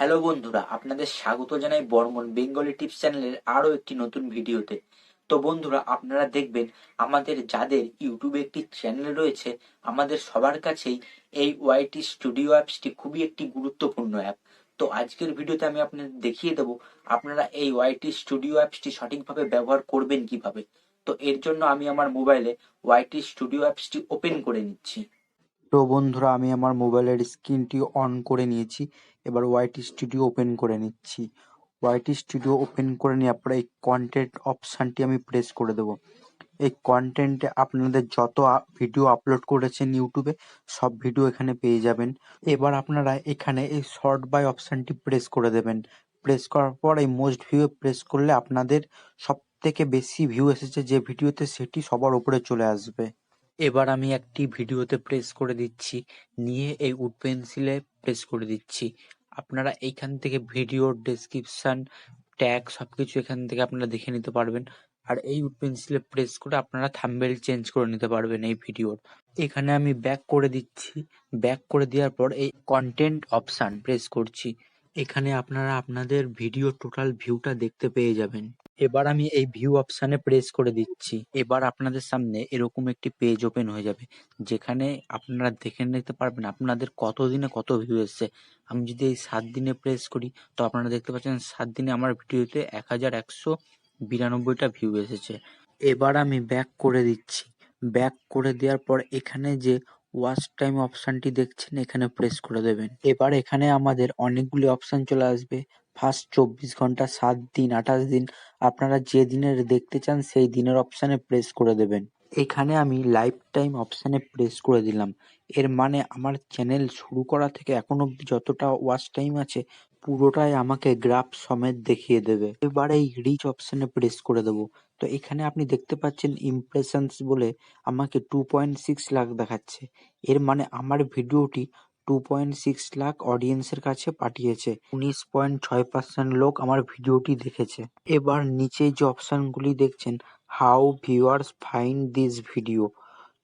Hello বন্ধুরা, আপনাদের স্বাগত জানাই বর্মন বেঙ্গলি টিপস চ্যানেলের আরও একটি নতুন ভিডিওতে। তো বন্ধুরা, আপনারা দেখবেন আমাদের যাদের ইউটিউবে একটি চ্যানেল রয়েছে, আমাদের সবার কাছেই এই ওয়াইটি স্টুডিও অ্যাপসটি খুবই একটি গুরুত্বপূর্ণ অ্যাপ। তো আজকের ভিডিওতে আমি আপনাদের দেখিয়ে দেবো আপনারা এই ওয়াইটি স্টুডিও অ্যাপসটি সঠিকভাবে ব্যবহার করবেন কিভাবে। তো এর জন্য আমি আমার মোবাইলে ওয়াইটি স্টুডিও অ্যাপসটি ওপেন করে নিচ্ছি। তো বন্ধুরা, আমি আমার মোবাইলের স্ক্রিনটি অন করে নিয়েছি। এবার ওয়াইটি স্টুডিও ওপেন করে নিচ্ছি। ওয়াইটি স্টুডিও ওপেন করে নেওয়ার পরে এই কন্টেন্ট অপশানটি আমি প্রেস করে দেবো। এই কন্টেন্টে আপনাদের যত ভিডিও আপলোড করেছেন ইউটিউবে, সব ভিডিও এখানে পেয়ে যাবেন। এবার আপনারা এখানে এই শর্ট বাই অপশানটি প্রেস করে দেবেন। প্রেস করার পর এই মোস্ট ভিউ প্রেস করলে আপনাদের সব থেকে বেশি ভিউ এসেছে যে ভিডিওতে, সেটি সবার উপরে চলে আসবে। এবার আমি একটি ভিডিওতে প্রেস করে দিচ্ছি, নিয়ে এই উড পেন্সিলে প্রেস করে দিচ্ছি। আপনারা এইখান থেকে ভিডিওর ডেসক্রিপশন, ট্যাগ সবকিছু এখান থেকে আপনারা দেখে নিতে পারবেন। আর এই উড পেন্সিলে প্রেস করে আপনারা থাম্বনেল চেঞ্জ করে নিতে পারবেন এই ভিডিওর। এখানে আমি ব্যাক করে দিচ্ছি। ব্যাক করে দেওয়ার পর এই কন্টেন্ট অপশান প্রেস করছি। এখানে আপনারা আপনাদের ভিডিও টোটাল ভিউটা দেখতে পেয়ে যাবেন। এবার আমি এই ভিউ অপশানে প্রেস করে দিচ্ছি। এবার আপনাদের সামনে এরকম একটি পেজ ওপেন হয়ে যাবে, যেখানে আপনারা দেখে নিতে পারবেন আপনাদের কত দিনে কত ভিউ এসছে। আমি যদি এই 7 দিনে প্রেস করি, তো আপনারা দেখতে পাচ্ছেন 7 দিনে আমার ভিডিওতে 1192টা ভিউ এসেছে। এবার আমি ব্যাক করে দিচ্ছি। ব্যাক করে দেওয়ার পর এখানে যে ওয়াচ টাইম অপশানটি দেখছেন, এখানে প্রেস করে দেবেন। এবার এখানে আমাদের অনেকগুলি অপশান চলে আসবে। ফার্স্ট 24 ঘন্টা, 7 দিন, 28 দিন। আপনারা যে দিনের দেখতে চান সেই দিনের অপশানে প্রেস করে দেবেন। এখানে আমি লাইফ টাইম অপশানে প্রেস করে দিলাম। এর মানে আমার চ্যানেল শুরু করা থেকে এখন অব্দি যতটা ওয়াচ টাইম আছে, পুরোটাই আমাকে গ্রাফ সমেত দেখিয়ে দেবে। এবার এই রিচ অপশানে প্রেস করে দেবো। তো এখানে আপনি দেখতে পাচ্ছেন ইমপ্রেশনস বলে আমাকে 2.6 লাখ দেখাচ্ছে। এর মানে আমার ভিডিওটি 2.6 লাখ অডিয়েন্সের কাছে পাঠিয়েছে। 19.6% লোক আমার ভিডিওটি দেখেছে। এবার নিচে যে অপশানগুলি দেখছেন, how viewers find this video.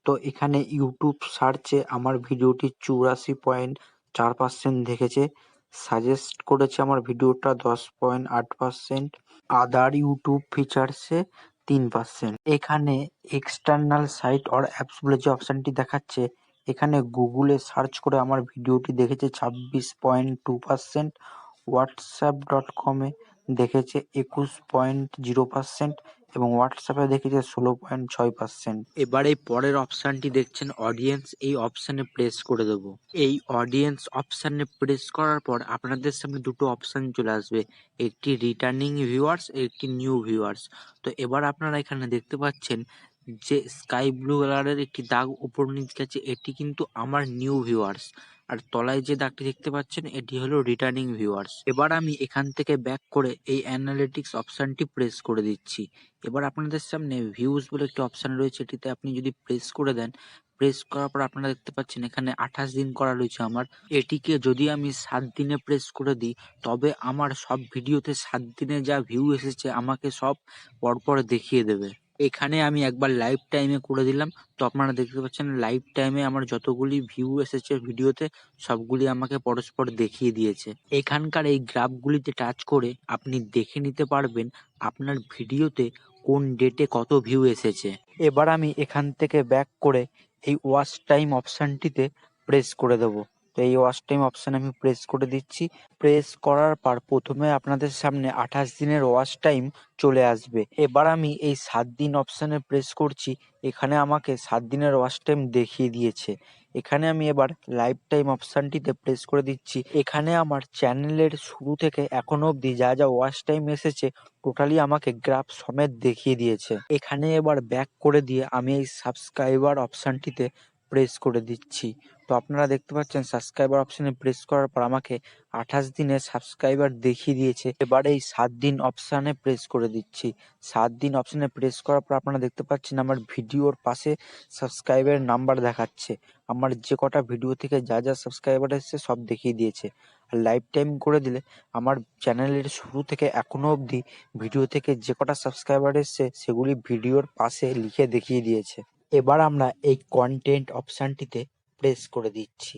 তো এখানে ইউটিউব সার্চে আমার ভিডিওটি 84.4% দেখেছে। সাজেস্ট করেছে আমার ভিডিওটা 10.8%। আদার ইউটিউব ফিচার্সে 3%। এখানে এক্সটার্নাল সাইট অর অ্যাপস বলে যে অপশানটি দেখাচ্ছে, এখানে গুগলে সার্চ করে আমার ভিডিওটি দেখেছে 26.2%। হোয়াটসঅ্যাপ.কমে দেখেছে 21.0% এবং হোয়াটসঅ্যাপে দেখেছে 16.6%। এবার এই পরের অপশানটি দেখছেন অডিয়েন্স, এই অপশানে প্রেস করে দেবো। এই অডিয়েন্স অপশানে প্রেস করার পর আপনাদের সামনে দুটো অপশান চলে আসবে, একটি রিটার্নিং ভিউয়ার্স, একটি নিউ ভিউয়ার্স। তো এবার আপনারা এখানে দেখতে পাচ্ছেন যে স্কাই ব্লু কালারের একটি দাগ উপর নিচ গেছে, এটি কিন্তু আমার নিউ ভিউয়ার্স। আর তলায় যে দাগটি দেখতে পাচ্ছেন, এটি হলো রিটার্নিং ভিউয়ার্স। এবার আমি এখান থেকে ব্যাক করে এই অ্যানালিটিক্স অপশানটি প্রেস করে দিচ্ছি। এবার আপনাদের সামনে ভিউজ বলে একটি অপশান রয়েছে, এটিতে আপনি যদি প্রেস করে দেন, প্রেস করার পর আপনারা দেখতে পাচ্ছেন এখানে 28 দিন করা রয়েছে আমার। এটিকে যদি আমি 7 দিনে প্রেস করে দিই, তবে আমার সব ভিডিওতে 7 দিনে যা ভিউ এসেছে আমাকে সব পরপর দেখিয়ে দেবে। এখানে আমি একবার লাইভ টাইমে করে দিলাম, তো আপনারা দেখতে পাচ্ছেন লাইভ টাইমে আমার যতগুলি ভিউ এসেছে ভিডিওতে, সবগুলি আমাকে পরস্পর দেখিয়ে দিয়েছে। এখানকার এই গ্রাফগুলিতে টাচ করে আপনি দেখে নিতে পারবেন আপনার ভিডিওতে কোন ডেটে কত ভিউ এসেছে। এবার আমি এখান থেকে ব্যাক করে এই ওয়াচ টাইম অপশানটিতে প্রেস করে দেবো। তো এই ওয়াচ টাইম অপশান আমি প্রেস করে দিচ্ছি। প্রেস করার পর প্রথমে আপনাদের সামনে 28 দিনের ওয়াচ টাইম চলে আসবে। এবার আমি এই 7 দিন অপশানে প্রেস করছি। এখানে আমাকে 7 দিনের ওয়াচ টাইম দেখিয়ে দিয়েছে। এখানে আমি এবার লাইফ টাইম অপশানটিতে প্রেস করে দিচ্ছি। এখানে আমার চ্যানেলের শুরু থেকে এখনো অবধি যা যা ওয়াচ টাইম এসেছে, টোটালি আমাকে গ্রাফ সমেত দেখিয়ে দিয়েছে। এখানে এবার ব্যাক করে দিয়ে আমি এই সাবস্ক্রাইবার অপশানটিতে প্রেস করে দিচ্ছি। তো আপনারা দেখতে পাচ্ছেন সাবস্ক্রাইবার অপশানে প্রেস করার পর আমাকে 28 দিনে সাবস্ক্রাইবার দেখিয়ে দিয়েছে। এবার এই 7 দিন অপশানে প্রেস করে দিচ্ছি। 7 দিন অপশানে প্রেস করার পর আপনারা দেখতে পাচ্ছেন আমার ভিডিওর পাশে সাবস্ক্রাইবারের নাম্বার দেখাচ্ছে। আমার যে কটা ভিডিও থেকে যা যা সাবস্ক্রাইবার এসেছে সব দেখিয়ে দিয়েছে। আর লাইফ টাইম করে দিলে আমার চ্যানেলের শুরু থেকে এখনো অবধি ভিডিও থেকে যে কটা সাবস্ক্রাইবার এসছে, সেগুলি ভিডিওর পাশে লিখে দেখিয়ে দিয়েছে। এবার আমরা এই কন্টেন্ট অপশানটিতে প্রেস করে দিচ্ছি।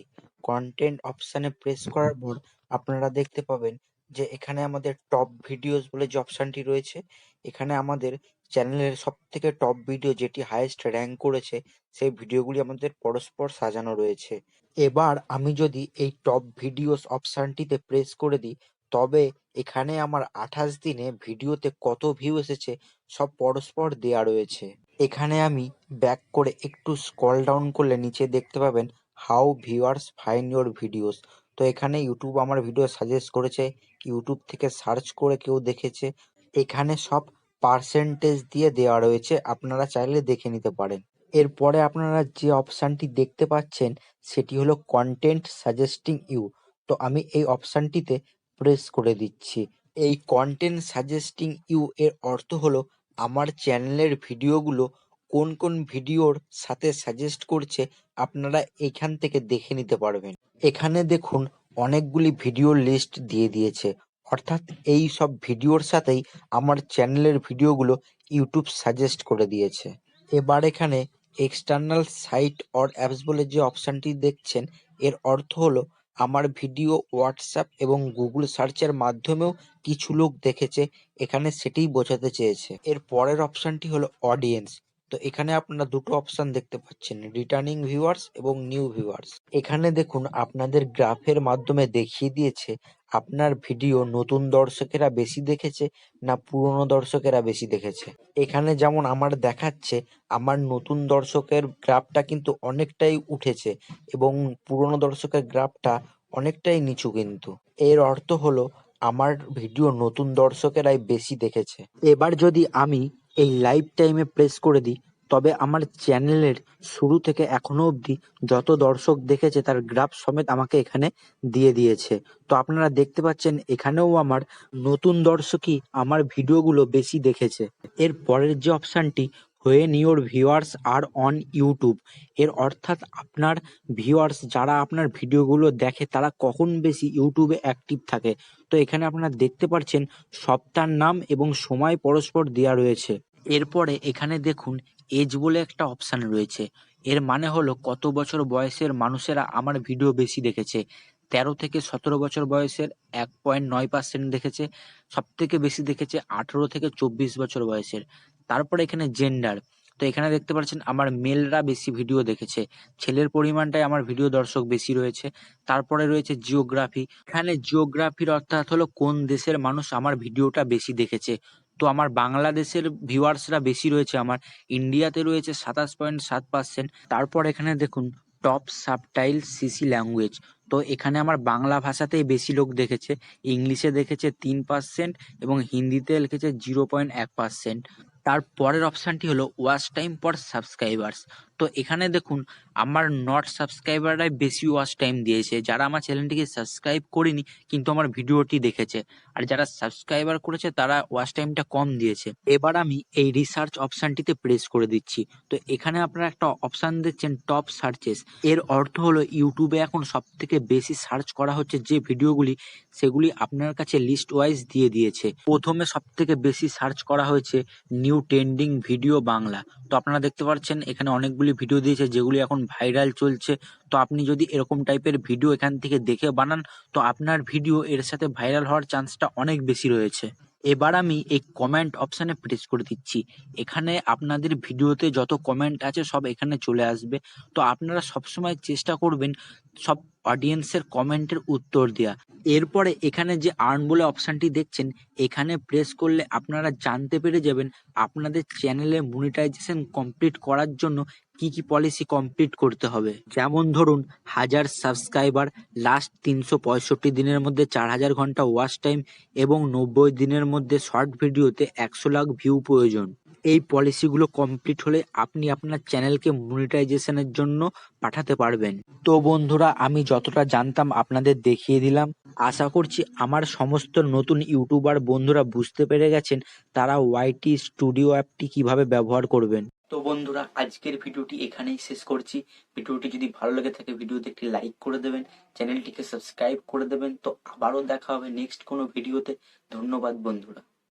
কন্টেন্ট অপশানে প্রেস করার পর আপনারা দেখতে পাবেন যে এখানে আমাদের টপ ভিডিওস বলে যে অপশনটি রয়েছে, এখানে আমাদের চ্যানেলের সব থেকে টপ ভিডিও যেটি হাইয়েস্ট র্যাঙ্ক করেছে সেই ভিডিওগুলি আমাদের পরস্পর সাজানো রয়েছে। এবার আমি যদি এই টপ ভিডিওস অপশনটিতে প্রেস করে দিই, তবে এখানে আমার 28 দিনে ভিডিওতে কত ভিউ এসেছে সব পরস্পর দেয়া রয়েছে। এখানে আমি ব্যাক করে একটু স্ক্রল ডাউন করলে নিচে দেখতে পাবেন how viewers find your videos. তো এখানে ইউটিউব আমার ভিডিও সাজেস্ট করেছে, ইউটিউব থেকে সার্চ করে কেউ দেখেছে, এখানে সব পার্সেন্টেজ দিয়ে দেওয়া রয়েছে, আপনারা চাইলে দেখে নিতে পারেন। এরপরে আপনারা যে অপশানটি দেখতে পাচ্ছেন সেটি হলো কন্টেন্ট সাজেস্টিং ইউ। তো আমি এই অপশানটিতে প্রেস করে দিচ্ছি। এই কন্টেন্ট সাজেস্টিং ইউ এর অর্থ হলো আমার চ্যানেলের ভিডিওগুলো কোন কোন ভিডিওর সাথে সাজেস্ট করছে আপনারা এখান থেকে দেখে নিতে পারবেন। এখানে দেখুন অনেকগুলি ভিডিওর লিস্ট দিয়ে দিয়েছে, অর্থাৎ এই সব ভিডিওর সাথেই আমার চ্যানেলের ভিডিওগুলো ইউটিউব সাজেস্ট করে দিয়েছে। এবার এখানে এক্সটার্নাল সাইট অর অ্যাপস বলে যে অপশানটি দেখছেন, এর অর্থ হলো আমার ভিডিও হোয়াটসঅ্যাপ এবং গুগল সার্চের মাধ্যমেও কিছু লোক দেখেছে, এখানে সেটিই বোঝাতে চেয়েছে। এর পরের অপশানটি হলো অডিয়েন্স। তো এখানে আপনারা দুটো অপশান দেখতে পাচ্ছেন, রিটার্নিং ভিউয়ার্স এবং নিউ ভিউয়ার্স। এখানে দেখুন আপনাদের গ্রাফের মাধ্যমে দেখিয়ে দিয়েছে আপনার ভিডিও নতুন দর্শকেরা বেশি দেখেছে না পুরনো দর্শকেরা বেশি দেখেছে। এখানে যেমন আমার দেখাচ্ছে আমার নতুন দর্শকের গ্রাফটা কিন্তু অনেকটাই উঠেছে এবং পুরনো দর্শকের গ্রাফটা অনেকটাই নিচু কিন্তু। এর অর্থ হলো আমার ভিডিও নতুন দর্শকেরাই বেশি দেখেছে। এবার যদি আমি এই লাইভ টাইমে প্রেস করে দিই, তবে আমার চ্যানেলের শুরু থেকে এখনো অবধি যত দর্শক দেখেছে তার গ্রাফ সমেত আমাকে এখানে দিয়ে দিয়েছে। তো আপনারা দেখতে পাচ্ছেন এখানেও আমার নতুন দর্শকই আমার ভিডিওগুলো বেশি দেখেছে। এর পরের যে অপশানটি when your viewers are on YouTube, এর অর্থাৎ আপনার ভিউয়ার্স যারা আপনার ভিডিওগুলো দেখে তারা কখন বেশি ইউটিউবে অ্যাক্টিভ থাকে। তো এখানে আপনারা দেখতে পাচ্ছেন সপ্তাহের নাম এবং সময় পরস্পর দেওয়া রয়েছে। এরপরে এখানে দেখুন এজ বলে একটা অপশান রয়েছে, এর মানে হলো কত বছর বয়সের মানুষেরা আমার ভিডিও বেশি দেখেছে। 13 থেকে 17 বছর বয়সের 1.9% দেখেছে, সব থেকে বেশি দেখেছে 18 থেকে 24 বছর বয়সের। তারপরে এখানে জেন্ডার, তো এখানে দেখতে পাচ্ছেন আমার মেলরা বেশি ভিডিও দেখেছে, ছেলের পরিমাণটাই আমার ভিডিও দর্শক বেশি রয়েছে। তারপরে রয়েছে জিওগ্রাফি, এখানে জিওগ্রাফির অর্থাৎ হলো কোন দেশের মানুষ আমার ভিডিওটা বেশি দেখেছে। তো আমার বাংলাদেশের ভিউয়ার্সরা বেশি রয়েছে, আমার ইন্ডিয়াতে রয়েছে 27.7%। তারপর এখানে দেখুন টপ সাবটাইল সিসি ল্যাঙ্গুয়েজ, তো এখানে আমার বাংলা ভাষাতেই বেশি লোক দেখেছে, ইংলিশে দেখেছে 3% এবং হিন্দিতে লিখেছে 0.1%। তার পরের অপশানটি হলো ওয়াচ টাইম পর সাবস্ক্রাইবার্স। তো এখানে দেখুন আমার নট সাবস্ক্রাইবাররাই বেশি ওয়াচ টাইম দিয়েছে, যারা আমার চ্যানেলটিকে সাবস্ক্রাইব করেনি কিন্তু আমার ভিডিওটি দেখেছে, আর যারা সাবস্ক্রাইবার করেছে তারা ওয়াচ টাইমটা কম দিয়েছে। এবার আমি এই রিসার্চ অপশানটিতে প্রেস করে দিচ্ছি। তো এখানে আপনারা একটা অপশান দেখছেন টপ সার্চেস, এর অর্থ হলো ইউটিউবে এখন সব থেকে বেশি সার্চ করা হচ্ছে যে ভিডিওগুলি, সেগুলি আপনার কাছে লিস্ট ওয়াইজ দিয়ে দিয়েছে। প্রথমে সব থেকে বেশি সার্চ করা হয়েছে নিউ ট্রেন্ডিং ভিডিও বাংলা। তো আপনারা দেখতে পাচ্ছেন এখানে অনেকগুলি ভিডিও দিয়েছে যেগুলি এখন ভাইরাল চলছে। তো আপনি যদি এরকম টাইপের ভিডিও এখান থেকে দেখে বানান, তো আপনার ভিডিও এর সাথে ভাইরাল হওয়ার চান্সটা অনেক বেশি রয়েছে। এবার আমি এই কমেন্ট অপশানে প্রেস করে দিচ্ছি, এখানে আপনাদের ভিডিওতে যত কমেন্ট আছে সব এখানে চলে আসবে। তো আপনারা সবসময় চেষ্টা করবেন সব অডিয়েন্সের কমেন্টের উত্তর দেওয়া। এরপরে এখানে যে আর্ন বলে অপশানটি দেখছেন, এখানে প্রেস করলে আপনারা জানতে পেরে যাবেন আপনাদের চ্যানেলে মনিটাইজেশন কমপ্লিট করার জন্য কি কি পলিসি কমপ্লিট করতে হবে। যেমন ধরুন 1000 সাবস্ক্রাইবার, লাস্ট 365 দিনের মধ্যে 4000 ঘন্টা ওয়াচ টাইম এবং 90 দিনের মধ্যে শর্ট ভিডিওতে 100 লাখ ভিউ প্রয়োজন। এই পলিসিগুলো কমপ্লিট হলে আপনি আপনার চ্যানেলকে মনিটাইজেশনের জন্য পাঠাতে পারবেন। তো বন্ধুরা আমি যতটা জানতাম আপনাদের দেখিয়ে দিলাম। আশা করছি আমার সমস্ত নতুন ইউটিউবার বন্ধুরা বুঝতে পেরে গেছেন তারা ওয়াইটি স্টুডিও অ্যাপটি কিভাবে ব্যবহার করবেন। তো বন্ধুরা আজকের ভিডিওটি এখানেই শেষ করছি। ভিডিওটি যদি ভালো লেগে থাকে ভিডিওতে একটি লাইক করে দেবেন, চ্যানেলটিকে সাবস্ক্রাইব করে দেবেন। তো আবারও দেখা হবে নেক্সট কোনো ভিডিওতে। ধন্যবাদ বন্ধুরা।